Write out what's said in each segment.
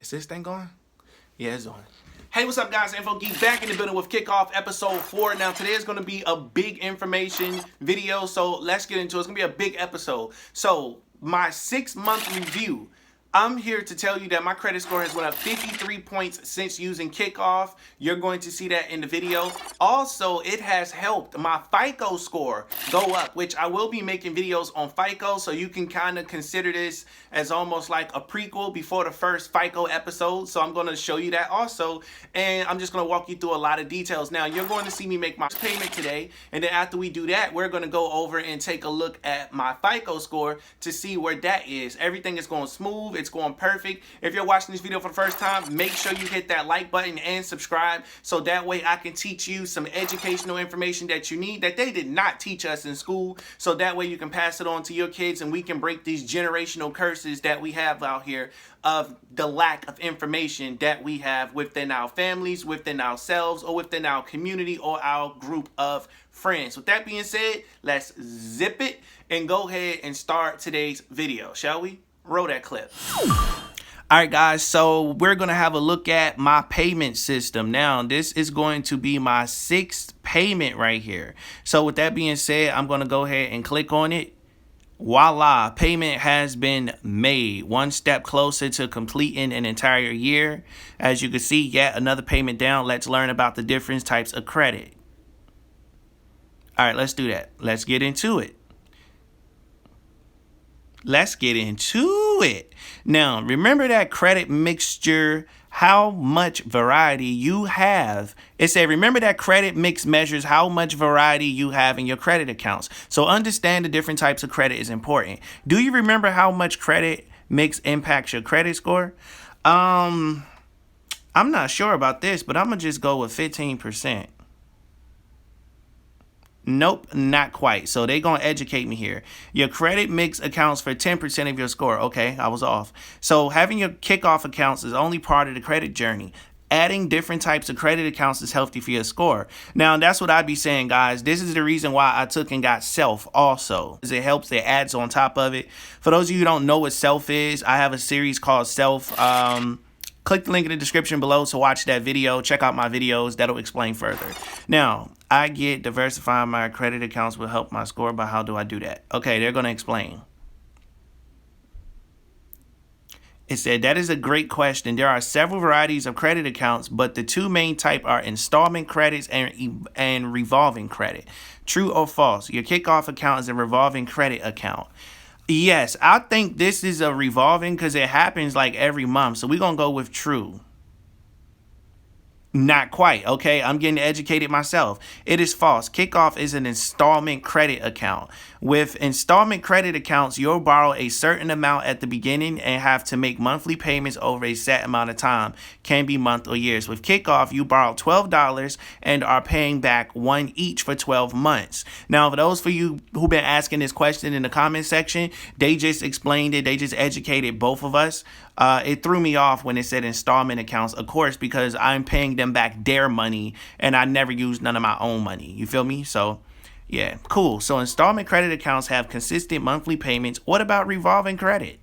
Is this thing going? Yeah, it's on. Hey, what's up, guys? Info Geek back in the building with KicOff episode 4. Now, today is going to be a big information video, so let's get into it. It's going to be a big episode. So, my 6-month review. I'm here to tell you that my credit score has went up 53 points since using KicOff. You're going to see that in the video. Also, it has helped my FICO score go up, which I will be making videos on FICO, so you can kind of consider this as almost like a prequel before the first FICO episode. So I'm going to show you that also, and I'm just going to walk you through a lot of details. Now, you're going to see me make my payment today, and then after we do that, we're going to go over and take a look at my FICO score to see where that is. Everything is going smooth. It's going perfect. If you're watching this video for the first time, make sure you hit that like button and subscribe, so that way I can teach you some educational information that you need that they did not teach us in school, so that way you can pass it on to your kids and we can break these generational curses that we have out here of the lack of information that we have within our families, within ourselves, or within our community or our group of friends. With that being said, let's zip it and go ahead and start today's video, shall we? Roll that clip. Alright guys, so we're going to have a look at my payment system. Now, this is going to be my 6th payment right here. So with that being said, I'm going to go ahead and click on it. Voila, payment has been made. One step closer to completing an entire year. As you can see, yet another payment down. Let's learn about the different types of credit. Alright, let's do that. Let's get into it. Let's get into it. Now, remember that credit mixture, how much variety you have. It said, remember that credit mix measures how much variety you have in your credit accounts. So understand the different types of credit is important. Do you remember how much credit mix impacts your credit score? I'm not sure about this, but I'm going to just go with 15%. Nope, not quite. So they're going to educate me here. Your credit mix accounts for 10% of your score. Okay, I was off. So having your KicOff accounts is only part of the credit journey. Adding different types of credit accounts is healthy for your score. Now, that's what I'd be saying, guys. This is the reason why I took and got Self also. It helps, it adds on top of it. For those of you who don't know what Self is, I have a series called Self. Click the link in the description below to watch that video. Check out my videos. That'll explain further. Now, I get diversifying my credit accounts will help my score, but how do I do that? Okay, they're going to explain. It said, that is a great question. There are several varieties of credit accounts, but the two main type are installment credits and revolving credit. True or false? Your KicOff account is a revolving credit account. Yes, I think this is a revolving because it happens like every month. So we're going to go with true. Not quite. Okay, I'm getting educated myself. It is false. KicOff is an installment credit account. With installment credit accounts, you'll borrow a certain amount at the beginning and have to make monthly payments over a set amount of time. Can be months or years. With KicOff, you borrow $12 and are paying back $1 each for 12 months. Now, for those for you who've been asking this question in the comment section, they just explained it. They just educated both of us. It threw me off when it said installment accounts, of course, because I'm paying them back their money and I never use none of my own money. You feel me? So, yeah, cool. So installment credit accounts have consistent monthly payments. What about revolving credit?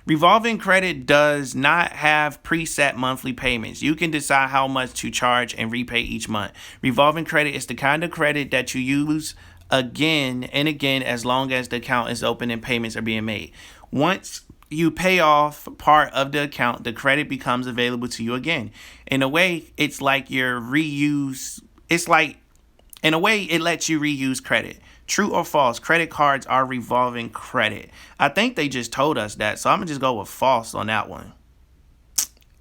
Revolving credit does not have preset monthly payments. You can decide how much to charge and repay each month. Revolving credit is the kind of credit that you use again and again as long as the account is open and payments are being made. Once you pay off part of the account, the credit becomes available to you again. In a way, it's like your reuse. In a way, it lets you reuse credit. True or false? Credit cards are revolving credit. I think they just told us that, so I'm gonna just go with false on that one.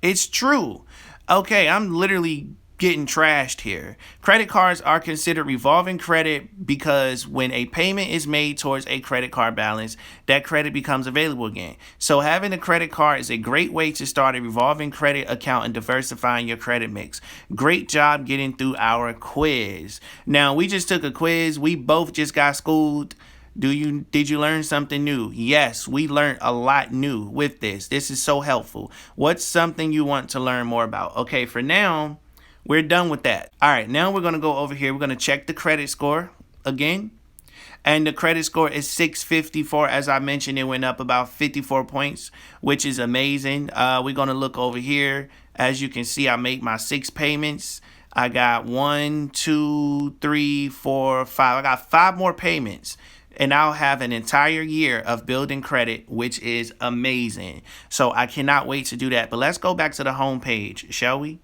It's true. Okay, I'm literally getting trashed here. Credit cards are considered revolving credit because when a payment is made towards a credit card balance, that credit becomes available again. So having a credit card is a great way to start a revolving credit account and diversifying your credit mix. Great job getting through our quiz. Now, we just took a quiz. We both just got schooled. Did you learn something new? Yes, we learned a lot new with this. This is so helpful. What's something you want to learn more about? Okay, for now, we're done with that. All right, now we're going to go over here. We're going to check the credit score again. And the credit score is 654. As I mentioned, it went up about 54 points, which is amazing. We're going to look over here. As you can see, I made my 6 payments. I got 1, 2, 3, 4, 5. I got 5 more payments. And I'll have an entire year of building credit, which is amazing. So I cannot wait to do that. But let's go back to the home page, shall we?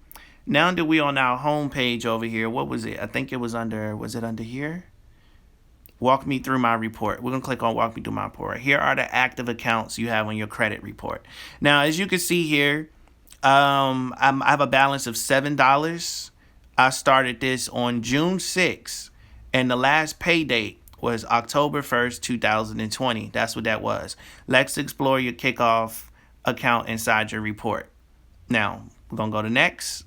Now that we're on our home page over here, what was it? I think it was under, was it under here? Walk me through my report. We're going to click on walk me through my report. Here are the active accounts you have on your credit report. Now, as you can see here, I have a balance of $7. I started this on June 6th, and the last pay date was October 1st, 2020. That's what that was. Let's explore your KikOff account inside your report. Now, we're going to go to next.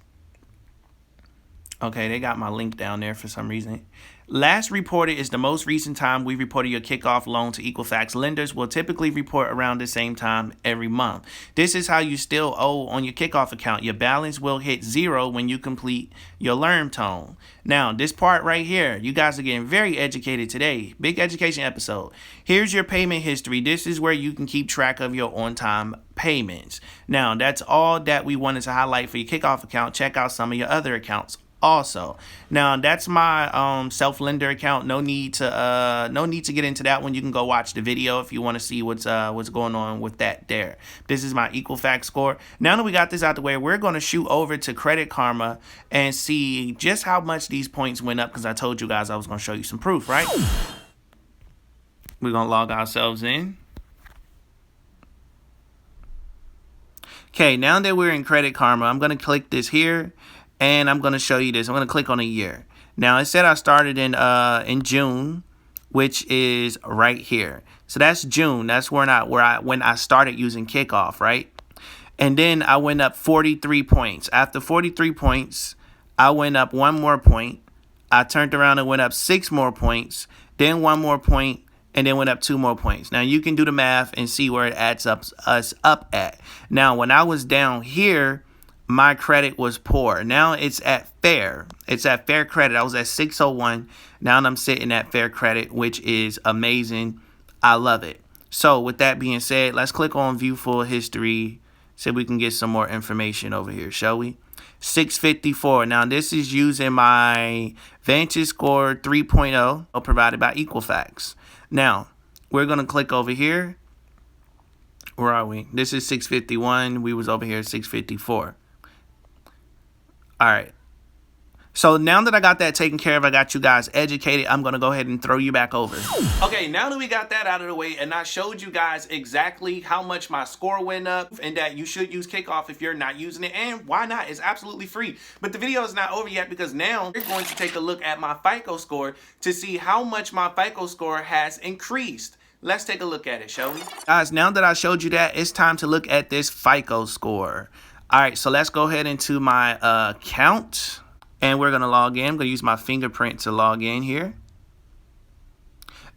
Okay, they got my link down there for some reason. Last reported is the most recent time we reported your KikOff loan to Equifax. Lenders will typically report around the same time every month. This is how you still owe on your KikOff account. Your balance will hit 0 when you complete your learn tone. Now, this part right here, you guys are getting very educated today. Big education episode. Here's your payment history. This is where you can keep track of your on-time payments. Now, that's all that we wanted to highlight for your KikOff account. Check out some of your other accounts also. Now, that's my self-lender account. No need to get into that one. You can go watch the video if you want to see what's going on with that there. This is my Equifax score. Now that we got this out the way, we're going to shoot over to Credit Karma and see just how much these points went up, because I told you guys I was going to show you some proof, right? We're going to log ourselves in. Okay, now that we're in Credit Karma, I'm going to click this here. And I'm going to show you this. I'm going to click on a year. Now, it said I started in June, which is right here. So that's June. That's when I started using KikOff, right? And then I went up 43 points. After 43 points, I went up 1 more point. I turned around and went up 6 more points. Then 1 more point, and then went up 2 more points. Now, you can do the math and see where it adds us up at. Now, when I was down here, my credit was poor. Now it's at fair. It's at fair credit. I was at 601. Now I'm sitting at fair credit, which is amazing. I love it. So with that being said, let's click on view full history. See if we can get some more information over here, shall we? 654. Now this is using my Vantage Score 3.0 provided by Equifax. Now we're going to click over here. Where are we? This is 651. We was over here at 654. All right. So now that I got that taken care of, I got you guys educated, I'm going to go ahead and throw you back over. Okay, now that we got that out of the way and I showed you guys exactly how much my score went up and that you should use KikOff if you're not using it, and why not? It's absolutely free. But the video is not over yet, because now we're going to take a look at my FICO score to see how much my FICO score has increased. Let's take a look at it, shall we? Guys, now that I showed you that, it's time to look at this FICO score. All right, so let's go ahead into my account, and we're going to log in. I'm going to use my fingerprint to log in here.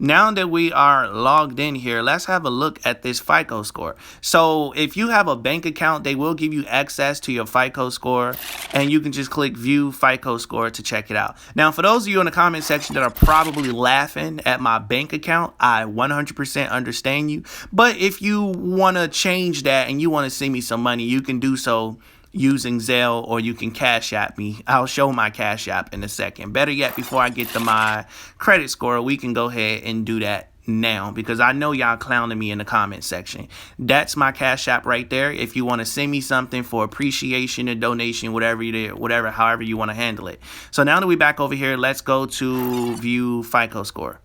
Now that we are logged in here, let's have a look at this FICO score. So if you have a bank account, they will give you access to your FICO score, and you can just click view FICO score to check it out. Now, for those of you in the comment section that are probably laughing at my bank account, I 100% understand you. But if you want to change that and you want to send me some money, you can do so using Zelle, or you can CashApp me. I'll show my CashApp in a second. Better yet, before I get to my credit score, we can go ahead and do that now, because I know y'all clowning me in the comment section. That's my CashApp right there. If you want to send me something for appreciation, a donation, whatever you do, however you want to handle it. So now that we're back over here, let's go to view FICO score.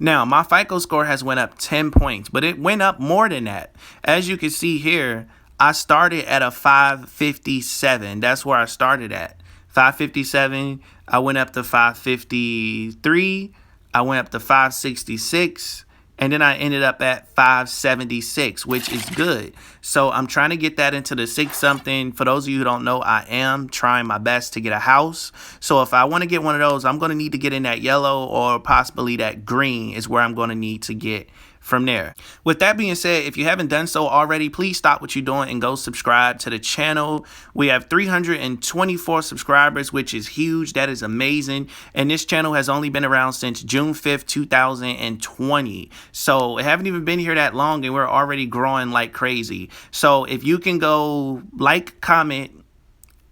Now, my FICO score has went up 10 points, but it went up more than that. As you can see here, I started at a 557. That's where I started at. 557, I went up to 553, I went up to 566, and then I ended up at 576, which is good. So I'm trying to get that into the 6-something. For those of you who don't know, I am trying my best to get a house. So if I want to get one of those, I'm going to need to get in that yellow, or possibly that green is where I'm going to need to get from there. With that being said, if you haven't done so already, please stop what you're doing and go subscribe to the channel. We have 324 subscribers, which is huge. That is amazing. And this channel has only been around since June 5th, 2020. So it haven't even been here that long and we're already growing like crazy. So if you can go like, comment,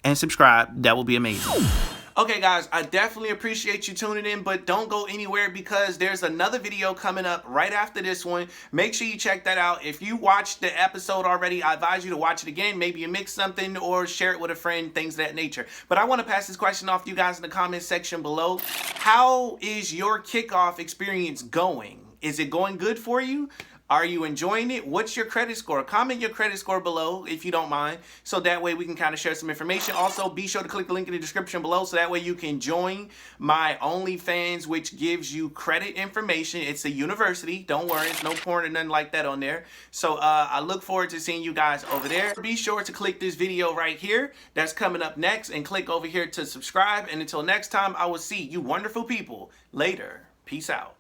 and subscribe, that will be amazing. Okay guys, I definitely appreciate you tuning in, but don't go anywhere because there's another video coming up right after this one. Make sure you check that out. If you watched the episode already, I advise you to watch it again. Maybe you mix something or share it with a friend, things of that nature. But I want to pass this question off to you guys in the comment section below. How is your KikOff experience going? Is it going good for you? Are you enjoying it? What's your credit score? Comment your credit score below if you don't mind, so that way we can kind of share some information. Also, be sure to click the link in the description below so that way you can join my OnlyFans, which gives you credit information. It's a university. Don't worry, it's no porn or nothing like that on there. So I look forward to seeing you guys over there. Be sure to click this video right here that's coming up next and click over here to subscribe. And until next time, I will see you wonderful people later. Peace out.